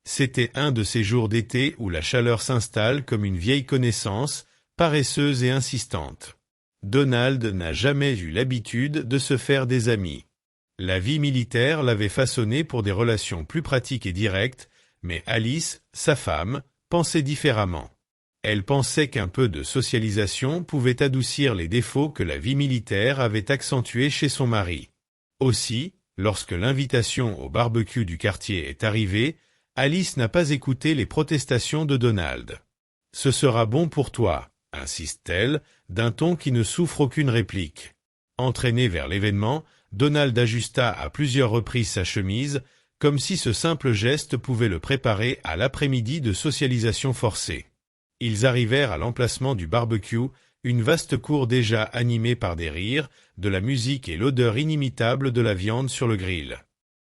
C'était un de ces jours d'été où la chaleur s'installe comme une vieille connaissance, paresseuse et insistante. Donald n'a jamais eu l'habitude de se faire des amis. La vie militaire l'avait façonné pour des relations plus pratiques et directes, mais Alice, sa femme, pensait différemment. Elle pensait qu'un peu de socialisation pouvait adoucir les défauts que la vie militaire avait accentués chez son mari. Aussi, lorsque l'invitation au barbecue du quartier est arrivée, Alice n'a pas écouté les protestations de Donald. « Ce sera bon pour toi », insiste-t-elle, d'un ton qui ne souffre aucune réplique. Entraîné vers l'événement, Donald ajusta à plusieurs reprises sa chemise, comme si ce simple geste pouvait le préparer à l'après-midi de socialisation forcée. Ils arrivèrent à l'emplacement du barbecue, une vaste cour déjà animée par des rires, de la musique et l'odeur inimitable de la viande sur le grill.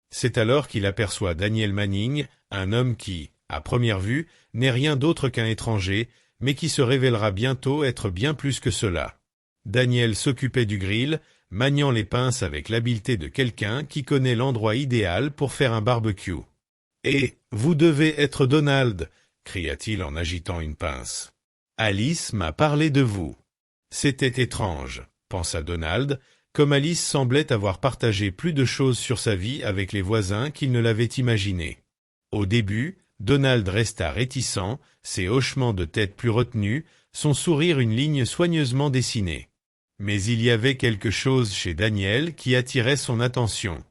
C'est alors qu'il aperçoit Daniel Manning, un homme qui, à première vue, n'est rien d'autre qu'un étranger, mais qui se révélera bientôt être bien plus que cela. Daniel s'occupait du grill, maniant les pinces avec l'habileté de quelqu'un qui connaît l'endroit idéal pour faire un barbecue. « Et vous devez être Donald !» cria-t-il en agitant une pince. « Alice m'a parlé de vous. » C'était étrange, pensa Donald, comme Alice semblait avoir partagé plus de choses sur sa vie avec les voisins qu'il ne l'avait imaginé. Au début, Donald resta réticent, ses hochements de tête plus retenus, son sourire une ligne soigneusement dessinée. Mais il y avait quelque chose chez Daniel qui attirait son attention.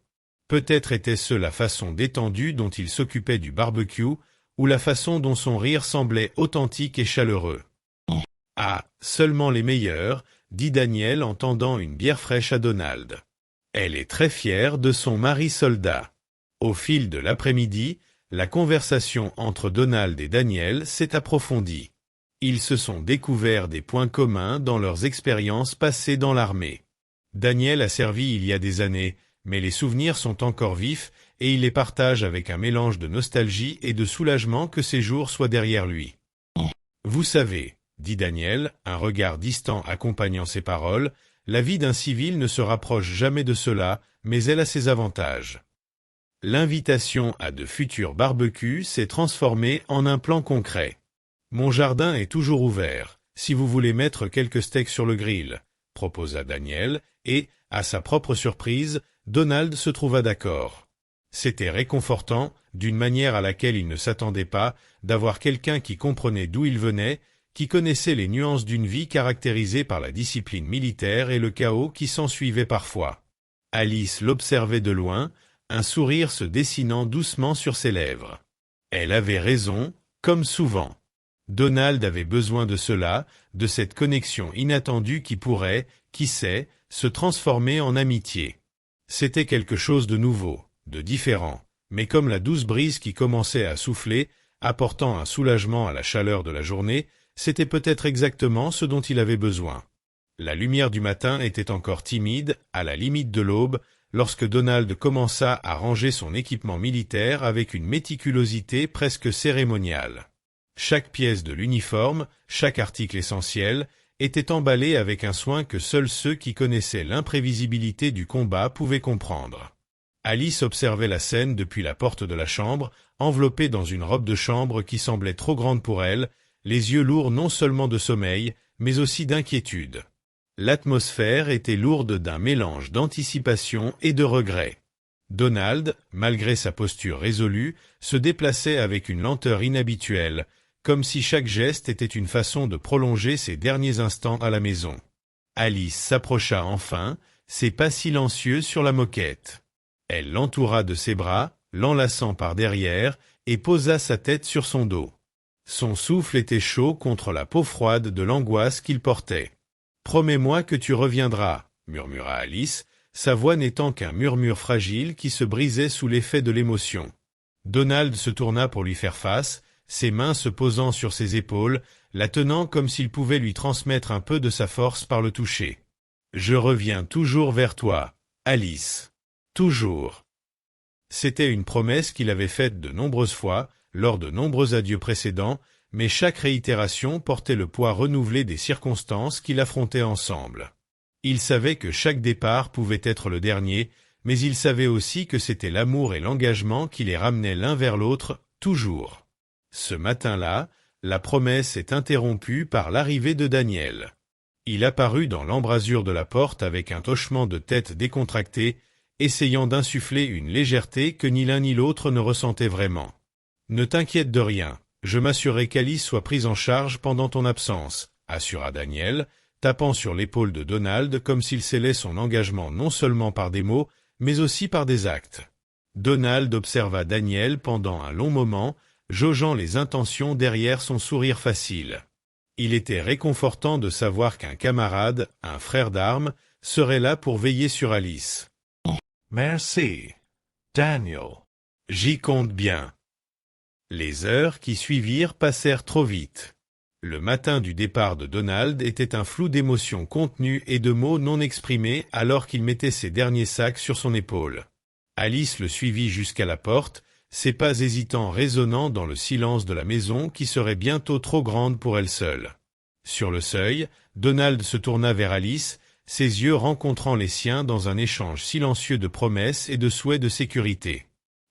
Peut-être était-ce la façon détendue dont il s'occupait du barbecue, ou la façon dont son rire semblait authentique et chaleureux. « Ah, seulement les meilleurs », dit Daniel en tendant une bière fraîche à Donald. Elle est très fière de son mari soldat. Au fil de l'après-midi, la conversation entre Donald et Daniel s'est approfondie. Ils se sont découverts des points communs dans leurs expériences passées dans l'armée. Daniel a servi il y a des années, mais les souvenirs sont encore vifs et il les partage avec un mélange de nostalgie et de soulagement que ces jours soient derrière lui. « Vous savez, » dit Daniel, un regard distant accompagnant ses paroles, « la vie d'un civil ne se rapproche jamais de cela, mais elle a ses avantages. » L'invitation à de futurs barbecues s'est transformée en un plan concret. « Mon jardin est toujours ouvert, si vous voulez mettre quelques steaks sur le grill, » proposa Daniel, et, à sa propre surprise, Donald se trouva d'accord. C'était réconfortant, d'une manière à laquelle il ne s'attendait pas, d'avoir quelqu'un qui comprenait d'où il venait, qui connaissait les nuances d'une vie caractérisée par la discipline militaire et le chaos qui s'ensuivait parfois. Alice l'observait de loin, un sourire se dessinant doucement sur ses lèvres. Elle avait raison, comme souvent. Donald avait besoin de cela, de cette connexion inattendue qui pourrait, qui sait, se transformer en amitié. C'était quelque chose de nouveau, de différent, mais comme la douce brise qui commençait à souffler, apportant un soulagement à la chaleur de la journée, c'était peut-être exactement ce dont il avait besoin. La lumière du matin était encore timide, à la limite de l'aube, lorsque Donald commença à ranger son équipement militaire avec une méticulosité presque cérémoniale. Chaque pièce de l'uniforme, chaque article essentiel, était emballé avec un soin que seuls ceux qui connaissaient l'imprévisibilité du combat pouvaient comprendre. Alice observait la scène depuis la porte de la chambre, enveloppée dans une robe de chambre qui semblait trop grande pour elle, les yeux lourds non seulement de sommeil, mais aussi d'inquiétude. L'atmosphère était lourde d'un mélange d'anticipation et de regret. Donald, malgré sa posture résolue, se déplaçait avec une lenteur inhabituelle, comme si chaque geste était une façon de prolonger ses derniers instants à la maison. Alice s'approcha enfin, ses pas silencieux sur la moquette. Elle l'entoura de ses bras, l'enlaçant par derrière, et posa sa tête sur son dos. Son souffle était chaud contre la peau froide de l'angoisse qu'il portait. « Promets-moi que tu reviendras » murmura Alice, sa voix n'étant qu'un murmure fragile qui se brisait sous l'effet de l'émotion. Donald se tourna pour lui faire face, ses mains se posant sur ses épaules, la tenant comme s'il pouvait lui transmettre un peu de sa force par le toucher. « Je reviens toujours vers toi, Alice. Toujours. » C'était une promesse qu'il avait faite de nombreuses fois, lors de nombreux adieux précédents, mais chaque réitération portait le poids renouvelé des circonstances qu'il affrontait ensemble. Il savait que chaque départ pouvait être le dernier, mais il savait aussi que c'était l'amour et l'engagement qui les ramenaient l'un vers l'autre, toujours. Ce matin-là, la promesse est interrompue par l'arrivée de Daniel. Il apparut dans l'embrasure de la porte avec un hochement de tête décontracté, essayant d'insuffler une légèreté que ni l'un ni l'autre ne ressentait vraiment. « Ne t'inquiète de rien, je m'assurerai qu'Alice soit prise en charge pendant ton absence », assura Daniel, tapant sur l'épaule de Donald comme s'il scellait son engagement non seulement par des mots, mais aussi par des actes. Donald observa Daniel pendant un long moment, jaugeant les intentions derrière son sourire facile. Il était réconfortant de savoir qu'un camarade, un frère d'armes, serait là pour veiller sur Alice. « Merci, Daniel. J'y compte bien. » Les heures qui suivirent passèrent trop vite. Le matin du départ de Donald était un flou d'émotions contenues et de mots non exprimés alors qu'il mettait ses derniers sacs sur son épaule. Alice le suivit jusqu'à la porte, ses pas hésitants résonnant dans le silence de la maison qui serait bientôt trop grande pour elle seule. Sur le seuil, Donald se tourna vers Alice, ses yeux rencontrant les siens dans un échange silencieux de promesses et de souhaits de sécurité.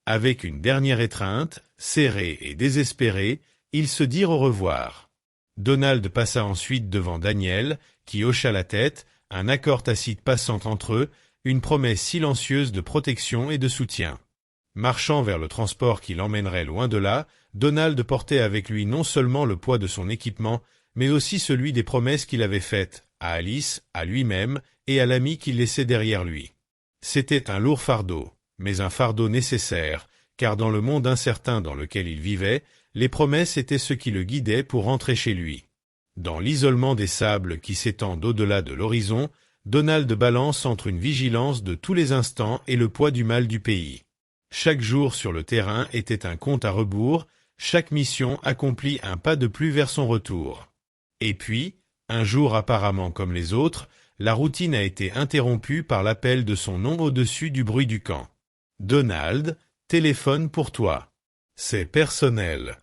Avec une dernière étreinte, serrée et désespérée, ils se dirent au revoir. Donald passa ensuite devant Daniel, qui hocha la tête, un accord tacite passant entre eux, une promesse silencieuse de protection et de soutien. Marchant vers le transport qui l'emmènerait loin de là, Donald portait avec lui non seulement le poids de son équipement, mais aussi celui des promesses qu'il avait faites, à Alice, à lui-même et à l'ami qu'il laissait derrière lui. C'était un lourd fardeau, mais un fardeau nécessaire, car dans le monde incertain dans lequel il vivait, les promesses étaient ce qui le guidait pour rentrer chez lui. Dans l'isolement des sables qui s'étendent au-delà de l'horizon, Donald balance entre une vigilance de tous les instants et le poids du mal du pays. Chaque jour sur le terrain était un compte à rebours, chaque mission accomplit un pas de plus vers son retour. Et puis, un jour apparemment comme les autres, la routine a été interrompue par l'appel de son nom au-dessus du bruit du camp. « Donald, téléphone pour toi. C'est personnel. »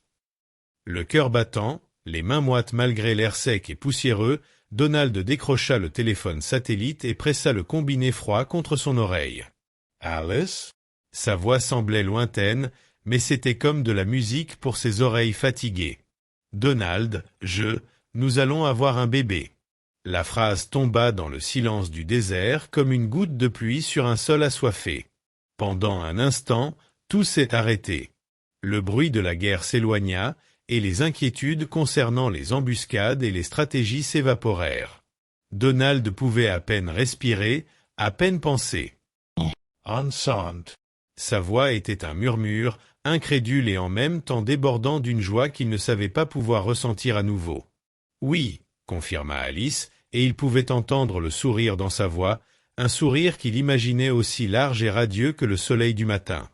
Le cœur battant, les mains moites malgré l'air sec et poussiéreux, Donald décrocha le téléphone satellite et pressa le combiné froid contre son oreille. « Alice ?» Sa voix semblait lointaine, mais c'était comme de la musique pour ses oreilles fatiguées. « Donald, nous allons avoir un bébé. » La phrase tomba dans le silence du désert comme une goutte de pluie sur un sol assoiffé. Pendant un instant, tout s'est arrêté. Le bruit de la guerre s'éloigna, et les inquiétudes concernant les embuscades et les stratégies s'évaporèrent. Donald pouvait à peine respirer, à peine penser. « Enceinte !» Sa voix était un murmure, incrédule et en même temps débordant d'une joie qu'il ne savait pas pouvoir ressentir à nouveau. « Oui !» confirma Alice, et il pouvait entendre le sourire dans sa voix, un sourire qu'il imaginait aussi large et radieux que le soleil du matin.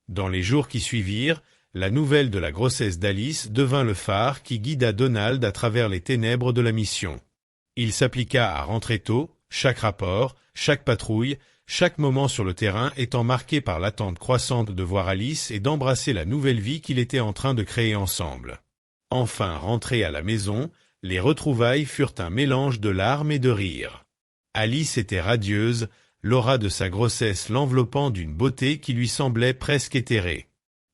Dans les jours qui suivirent, la nouvelle de la grossesse d'Alice devint le phare qui guida Donald à travers les ténèbres de la mission. Il s'appliqua à rentrer tôt, chaque rapport, chaque patrouille, chaque moment sur le terrain étant marqué par l'attente croissante de voir Alice et d'embrasser la nouvelle vie qu'il était en train de créer ensemble. Enfin rentrés à la maison, les retrouvailles furent un mélange de larmes et de rires. Alice était radieuse, l'aura de sa grossesse l'enveloppant d'une beauté qui lui semblait presque éthérée.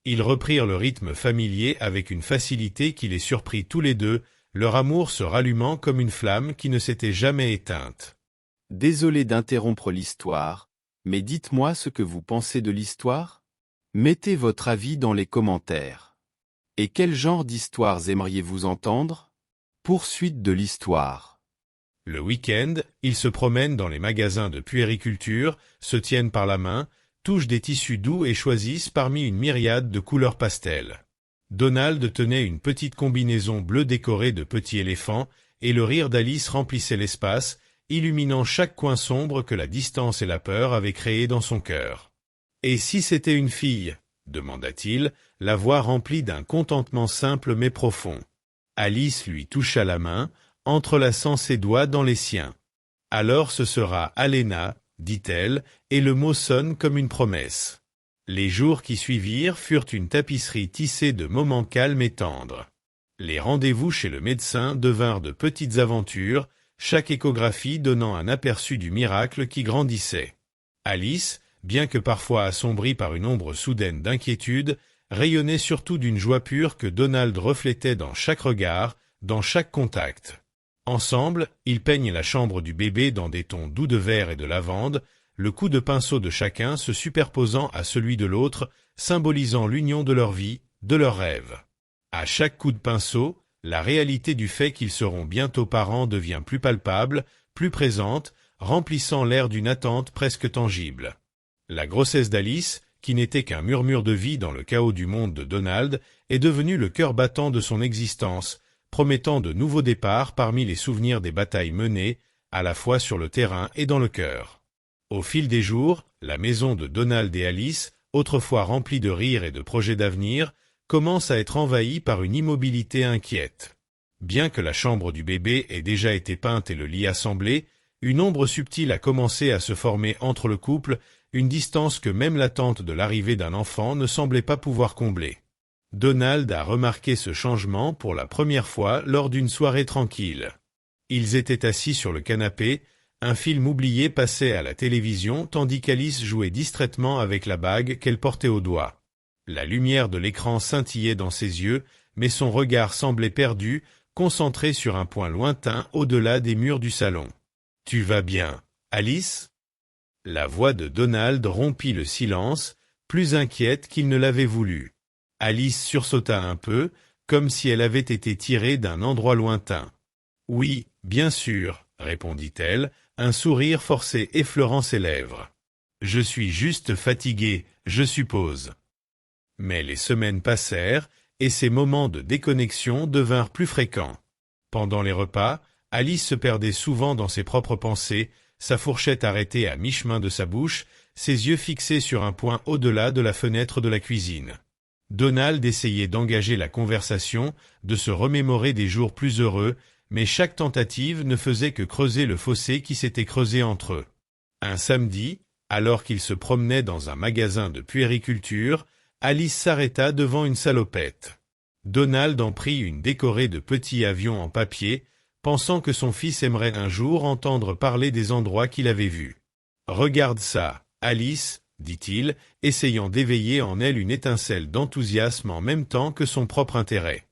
Ils reprirent le rythme familier avec une facilité qui les surprit tous les deux, leur amour se rallumant comme une flamme qui ne s'était jamais éteinte. Désolé d'interrompre l'histoire, mais dites-moi ce que vous pensez de l'histoire. Mettez votre avis dans les commentaires. Et quel genre d'histoires aimeriez-vous entendre? Poursuite de l'histoire. Le week-end, ils se promènent dans les magasins de puériculture, se tiennent par la main, touchent des tissus doux et choisissent parmi une myriade de couleurs pastel. Donald tenait une petite combinaison bleue décorée de petits éléphants, et le rire d'Alice remplissait l'espace, illuminant chaque coin sombre que la distance et la peur avaient créé dans son cœur. « Et si c'était une fille ?» demanda-t-il, la voix remplie d'un contentement simple mais profond. Alice lui toucha la main, entrelaçant ses doigts dans les siens. « Alors ce sera Alena, » dit-elle, et le mot sonne comme une promesse. Les jours qui suivirent furent une tapisserie tissée de moments calmes et tendres. Les rendez-vous chez le médecin devinrent de petites aventures, chaque échographie donnant un aperçu du miracle qui grandissait. Alice, bien que parfois assombrie par une ombre soudaine d'inquiétude, rayonnait surtout d'une joie pure que Donald reflétait dans chaque regard, dans chaque contact. Ensemble, ils peignent la chambre du bébé dans des tons doux de vert et de lavande, le coup de pinceau de chacun se superposant à celui de l'autre, symbolisant l'union de leur vie, de leurs rêves. À chaque coup de pinceau, la réalité du fait qu'ils seront bientôt parents devient plus palpable, plus présente, remplissant l'air d'une attente presque tangible. La grossesse d'Alice, qui n'était qu'un murmure de vie dans le chaos du monde de Donald, est devenue le cœur battant de son existence, promettant de nouveaux départs parmi les souvenirs des batailles menées, à la fois sur le terrain et dans le cœur. Au fil des jours, la maison de Donald et Alice, autrefois remplie de rires et de projets d'avenir, commence à être envahie par une immobilité inquiète. Bien que la chambre du bébé ait déjà été peinte et le lit assemblé, une ombre subtile a commencé à se former entre le couple, une distance que même l'attente de l'arrivée d'un enfant ne semblait pas pouvoir combler. Donald a remarqué ce changement pour la première fois lors d'une soirée tranquille. Ils étaient assis sur le canapé, un film oublié passait à la télévision tandis qu'Alice jouait distraitement avec la bague qu'elle portait au doigt. La lumière de l'écran scintillait dans ses yeux, mais son regard semblait perdu, concentré sur un point lointain au-delà des murs du salon. « Tu vas bien, Alice ?» La voix de Donald rompit le silence, plus inquiète qu'il ne l'avait voulu. Alice sursauta un peu, comme si elle avait été tirée d'un endroit lointain. « Oui, bien sûr, » répondit-elle, un sourire forcé effleurant ses lèvres. « Je suis juste fatiguée, je suppose. » Mais les semaines passèrent, et ces moments de déconnexion devinrent plus fréquents. Pendant les repas, Alice se perdait souvent dans ses propres pensées, sa fourchette arrêtée à mi-chemin de sa bouche, ses yeux fixés sur un point au-delà de la fenêtre de la cuisine. Donald essayait d'engager la conversation, de se remémorer des jours plus heureux, mais chaque tentative ne faisait que creuser le fossé qui s'était creusé entre eux. Un samedi, alors qu'il se promenait dans un magasin de puériculture, Alice s'arrêta devant une salopette. Donald en prit une décorée de petits avions en papier, pensant que son fils aimerait un jour entendre parler des endroits qu'il avait vus. « Regarde ça, Alice », dit-il, essayant d'éveiller en elle une étincelle d'enthousiasme en même temps que son propre intérêt.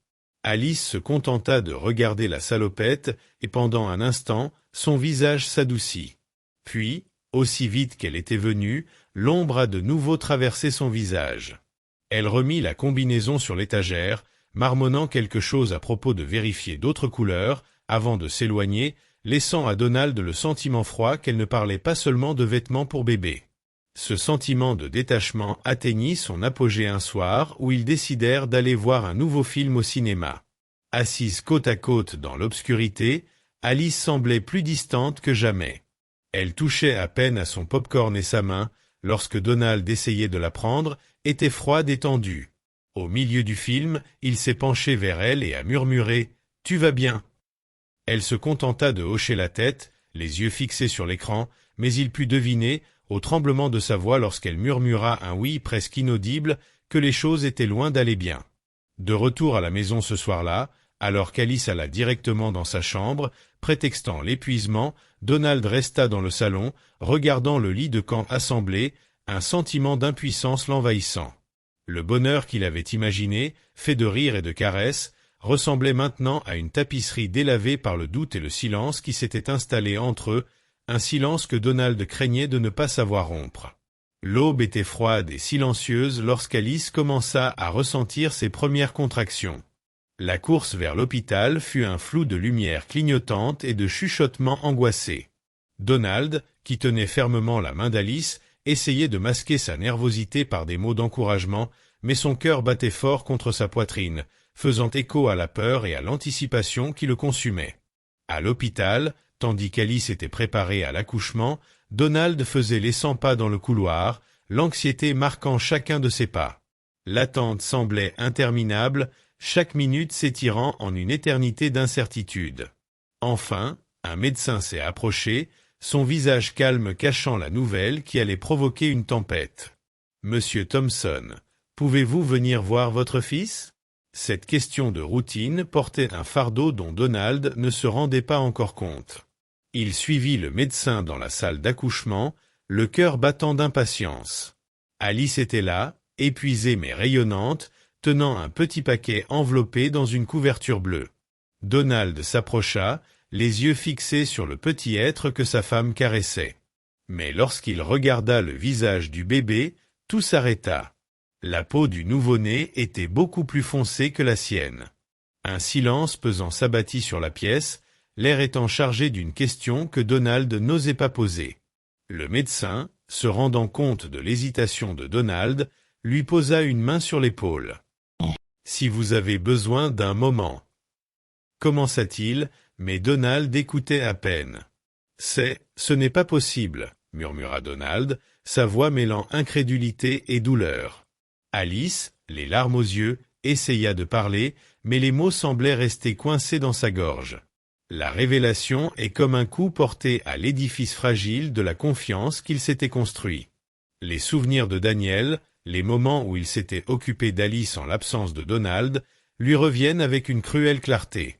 Alice se contenta de regarder la salopette, et pendant un instant, son visage s'adoucit. Puis, aussi vite qu'elle était venue, l'ombre a de nouveau traversé son visage. Elle remit la combinaison sur l'étagère, marmonnant quelque chose à propos de vérifier d'autres couleurs, avant de s'éloigner, laissant à Donald le sentiment froid qu'elle ne parlait pas seulement de vêtements pour bébé. Ce sentiment de détachement atteignit son apogée un soir où ils décidèrent d'aller voir un nouveau film au cinéma. Assise côte à côte dans l'obscurité, Alice semblait plus distante que jamais. Elle touchait à peine à son pop-corn et sa main, lorsque Donald essayait de la prendre, était froide et tendue. Au milieu du film, il s'est penché vers elle et a murmuré « Tu vas bien ?» Elle se contenta de hocher la tête, les yeux fixés sur l'écran, mais il put deviner, au tremblement de sa voix lorsqu'elle murmura un oui presque inaudible, que les choses étaient loin d'aller bien. De retour à la maison ce soir-là, alors qu'Alice alla directement dans sa chambre, prétextant l'épuisement, Donald resta dans le salon, regardant le lit de camp assemblé, un sentiment d'impuissance l'envahissant. Le bonheur qu'il avait imaginé, fait de rires et de caresses, ressemblait maintenant à une tapisserie délavée par le doute et le silence qui s'était installé entre eux, un silence que Donald craignait de ne pas savoir rompre. L'aube était froide et silencieuse lorsqu'Alice commença à ressentir ses premières contractions. La course vers l'hôpital fut un flou de lumière clignotante et de chuchotements angoissés. Donald, qui tenait fermement la main d'Alice, essayait de masquer sa nervosité par des mots d'encouragement, mais son cœur battait fort contre sa poitrine, faisant écho à la peur et à l'anticipation qui le consumaient. À l'hôpital, tandis qu'Alice était préparée à l'accouchement, Donald faisait les 100 pas dans le couloir, l'anxiété marquant chacun de ses pas. L'attente semblait interminable, chaque minute s'étirant en une éternité d'incertitude. Enfin, un médecin s'est approché, son visage calme cachant la nouvelle qui allait provoquer une tempête. « Monsieur Thompson, pouvez-vous venir voir votre fils ?» Cette question de routine portait un fardeau dont Donald ne se rendait pas encore compte. Il suivit le médecin dans la salle d'accouchement, le cœur battant d'impatience. Alice était là, épuisée mais rayonnante, tenant un petit paquet enveloppé dans une couverture bleue. Donald s'approcha, les yeux fixés sur le petit être que sa femme caressait. Mais lorsqu'il regarda le visage du bébé, tout s'arrêta. La peau du nouveau-né était beaucoup plus foncée que la sienne. Un silence pesant s'abattit sur la pièce, l'air étant chargé d'une question que Donald n'osait pas poser. Le médecin, se rendant compte de l'hésitation de Donald, lui posa une main sur l'épaule. « Si vous avez besoin d'un moment. » Commença-t-il, mais Donald écoutait à peine. « Ce n'est pas possible, » murmura Donald, sa voix mêlant incrédulité et douleur. Alice, les larmes aux yeux, essaya de parler, mais les mots semblaient rester coincés dans sa gorge. La révélation est comme un coup porté à l'édifice fragile de la confiance qu'il s'était construit. Les souvenirs de Daniel, les moments où il s'était occupé d'Alice en l'absence de Donald, lui reviennent avec une cruelle clarté.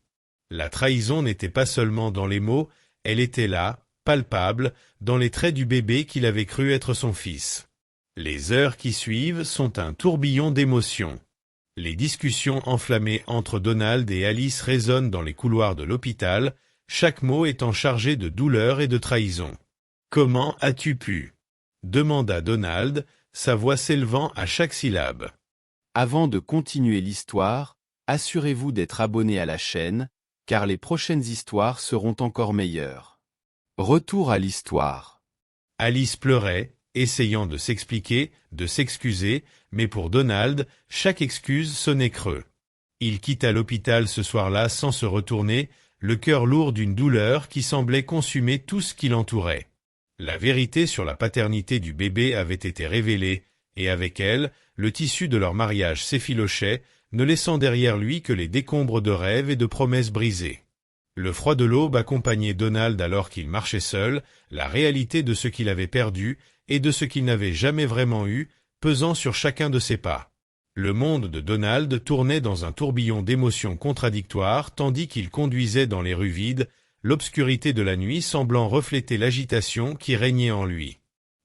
La trahison n'était pas seulement dans les mots, elle était là, palpable, dans les traits du bébé qu'il avait cru être son fils. Les heures qui suivent sont un tourbillon d'émotions. Les discussions enflammées entre Donald et Alice résonnent dans les couloirs de l'hôpital, chaque mot étant chargé de douleur et de trahison. « Comment as-tu pu » demanda Donald, sa voix s'élevant à chaque syllabe. Avant de continuer l'histoire, assurez-vous d'être abonné à la chaîne, car les prochaines histoires seront encore meilleures. Retour à l'histoire. Alice pleurait, essayant de s'expliquer, de s'excuser, mais pour Donald, chaque excuse sonnait creux. Il quitta l'hôpital ce soir-là sans se retourner, le cœur lourd d'une douleur qui semblait consumer tout ce qui l'entourait. La vérité sur la paternité du bébé avait été révélée, et avec elle, le tissu de leur mariage s'effilochait, ne laissant derrière lui que les décombres de rêves et de promesses brisées. Le froid de l'aube accompagnait Donald alors qu'il marchait seul, la réalité de ce qu'il avait perdu et de ce qu'il n'avait jamais vraiment eu, pesant sur chacun de ses pas. Le monde de Donald tournait dans un tourbillon d'émotions contradictoires tandis qu'il conduisait dans les rues vides, l'obscurité de la nuit semblant refléter l'agitation qui régnait en lui.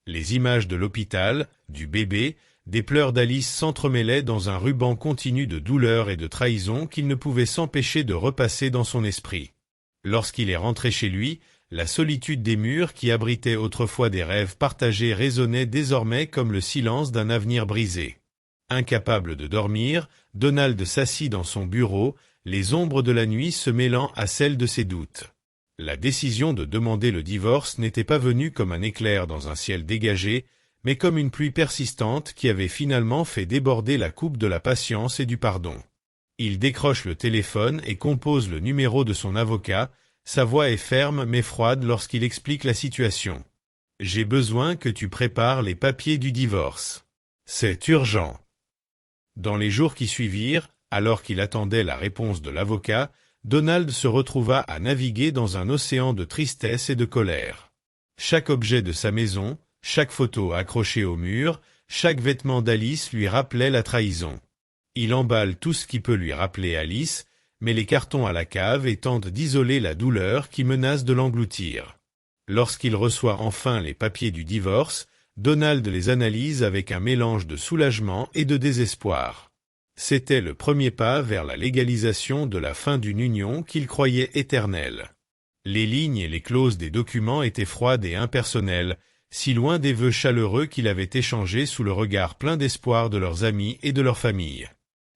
Les images de l'hôpital, du bébé, des pleurs d'Alice s'entremêlaient dans un ruban continu de douleur et de trahison qu'il ne pouvait s'empêcher de repasser dans son esprit. Lorsqu'il est rentré chez lui, la solitude des murs qui abritaient autrefois des rêves partagés résonnait désormais comme le silence d'un avenir brisé. Incapable de dormir, Donald s'assit dans son bureau, les ombres de la nuit se mêlant à celles de ses doutes. La décision de demander le divorce n'était pas venue comme un éclair dans un ciel dégagé, mais comme une pluie persistante qui avait finalement fait déborder la coupe de la patience et du pardon. Il décroche le téléphone et compose le numéro de son avocat. Sa voix est ferme mais froide lorsqu'il explique la situation. « J'ai besoin que tu prépares les papiers du divorce. C'est urgent. » Dans les jours qui suivirent, alors qu'il attendait la réponse de l'avocat, Donald se retrouva à naviguer dans un océan de tristesse et de colère. Chaque objet de sa maison, chaque photo accrochée au mur, chaque vêtement d'Alice lui rappelait la trahison. Il emballe tout ce qui peut lui rappeler Alice, mais les cartons à la cave et tente d'isoler la douleur qui menace de l'engloutir. Lorsqu'il reçoit enfin les papiers du divorce, Donald les analyse avec un mélange de soulagement et de désespoir. C'était le premier pas vers la légalisation de la fin d'une union qu'il croyait éternelle. Les lignes et les clauses des documents étaient froides et impersonnelles, si loin des vœux chaleureux qu'il avait échangés sous le regard plein d'espoir de leurs amis et de leur famille.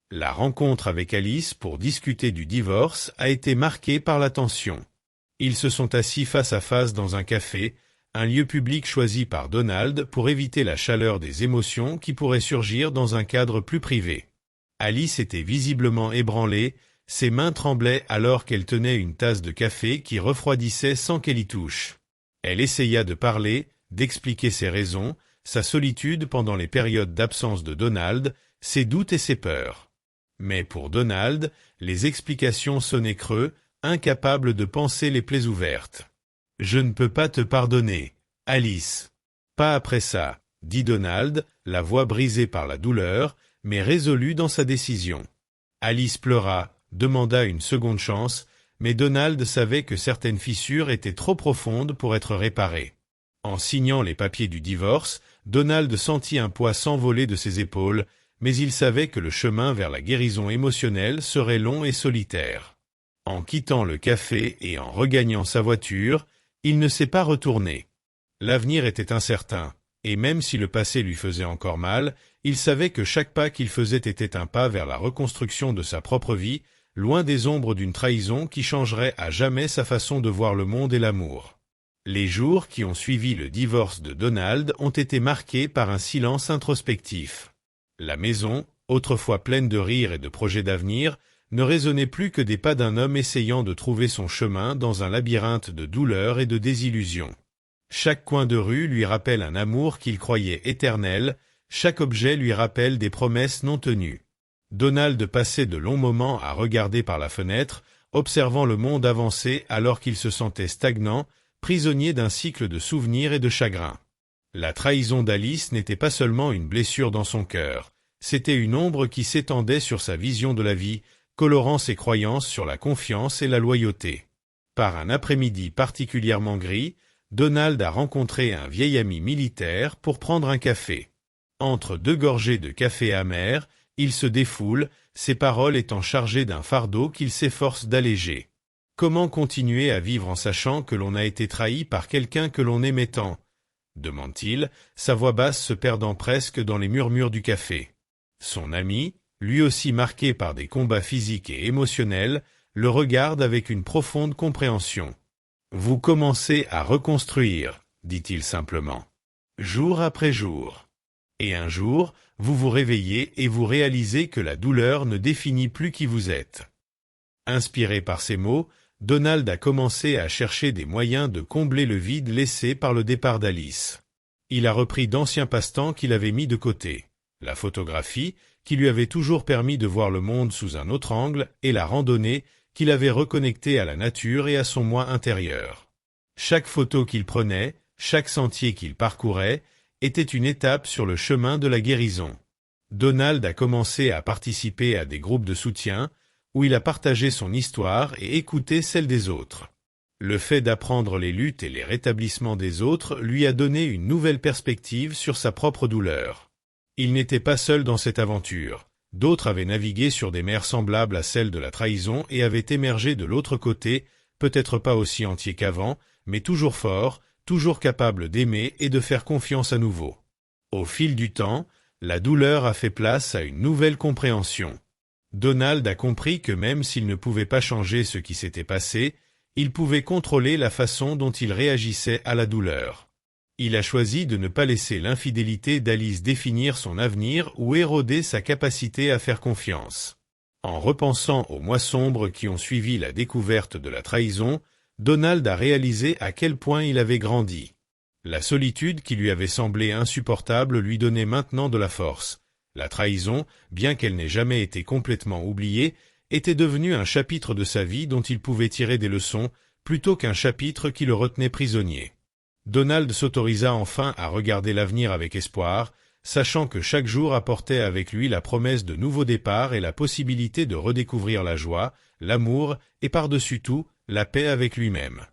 La rencontre avec Alice pour discuter du divorce a été marquée par la tension. Ils se sont assis face à face dans un café, un lieu public choisi par Donald pour éviter la chaleur des émotions qui pourraient surgir dans un cadre plus privé. Alice était visiblement ébranlée, ses mains tremblaient alors qu'elle tenait une tasse de café qui refroidissait sans qu'elle y touche. Elle essaya de parler, d'expliquer ses raisons, sa solitude pendant les périodes d'absence de Donald, ses doutes et ses peurs. Mais pour Donald, les explications sonnaient creux, incapable de panser les plaies ouvertes. « Je ne peux pas te pardonner, Alice. »« Pas après ça, » dit Donald, la voix brisée par la douleur, mais résolu dans sa décision. Alice pleura, demanda une seconde chance, mais Donald savait que certaines fissures étaient trop profondes pour être réparées. En signant les papiers du divorce, Donald sentit un poids s'envoler de ses épaules, mais il savait que le chemin vers la guérison émotionnelle serait long et solitaire. En quittant le café et en regagnant sa voiture, il ne s'est pas retourné. L'avenir était incertain, et même si le passé lui faisait encore mal, il savait que chaque pas qu'il faisait était un pas vers la reconstruction de sa propre vie, loin des ombres d'une trahison qui changerait à jamais sa façon de voir le monde et l'amour. Les jours qui ont suivi le divorce de Donald ont été marqués par un silence introspectif. La maison, autrefois pleine de rires et de projets d'avenir, ne résonnait plus que des pas d'un homme essayant de trouver son chemin dans un labyrinthe de douleurs et de désillusions. Chaque coin de rue lui rappelle un amour qu'il croyait éternel, chaque objet lui rappelle des promesses non tenues. Donald passait de longs moments à regarder par la fenêtre, observant le monde avancer alors qu'il se sentait stagnant, prisonnier d'un cycle de souvenirs et de chagrins. La trahison d'Alice n'était pas seulement une blessure dans son cœur, c'était une ombre qui s'étendait sur sa vision de la vie, colorant ses croyances sur la confiance et la loyauté. Par un après-midi particulièrement gris, Donald a rencontré un vieil ami militaire pour prendre un café. Entre deux gorgées de café amer, il se défoule, ses paroles étant chargées d'un fardeau qu'il s'efforce d'alléger. Comment continuer à vivre en sachant que l'on a été trahi par quelqu'un que l'on aimait tant ? Demande-t-il, sa voix basse se perdant presque dans les murmures du café. Son ami, lui aussi marqué par des combats physiques et émotionnels, le regarde avec une profonde compréhension. « Vous commencez à reconstruire, » dit-il simplement, jour après jour. Et un jour, vous vous réveillez et vous réalisez que la douleur ne définit plus qui vous êtes. Inspiré par ces mots, Donald a commencé à chercher des moyens de combler le vide laissé par le départ d'Alice. Il a repris d'anciens passe-temps qu'il avait mis de côté. La photographie, qui lui avait toujours permis de voir le monde sous un autre angle, et la randonnée, qui l'avait reconnecté à la nature et à son moi intérieur. Chaque photo qu'il prenait, chaque sentier qu'il parcourait, était une étape sur le chemin de la guérison. Donald a commencé à participer à des groupes de soutien, où il a partagé son histoire et écouté celle des autres. Le fait d'apprendre les luttes et les rétablissements des autres lui a donné une nouvelle perspective sur sa propre douleur. Il n'était pas seul dans cette aventure. D'autres avaient navigué sur des mers semblables à celles de la trahison et avaient émergé de l'autre côté, peut-être pas aussi entiers qu'avant, mais toujours forts, toujours capables d'aimer et de faire confiance à nouveau. Au fil du temps, la douleur a fait place à une nouvelle compréhension. Donald a compris que même s'il ne pouvait pas changer ce qui s'était passé, il pouvait contrôler la façon dont il réagissait à la douleur. Il a choisi de ne pas laisser l'infidélité d'Alice définir son avenir ou éroder sa capacité à faire confiance. En repensant aux mois sombres qui ont suivi la découverte de la trahison, Donald a réalisé à quel point il avait grandi. La solitude qui lui avait semblé insupportable lui donnait maintenant de la force. La trahison, bien qu'elle n'ait jamais été complètement oubliée, était devenue un chapitre de sa vie dont il pouvait tirer des leçons, plutôt qu'un chapitre qui le retenait prisonnier. Donald s'autorisa enfin à regarder l'avenir avec espoir, sachant que chaque jour apportait avec lui la promesse de nouveaux départs et la possibilité de redécouvrir la joie, l'amour et par-dessus tout, la paix avec lui-même.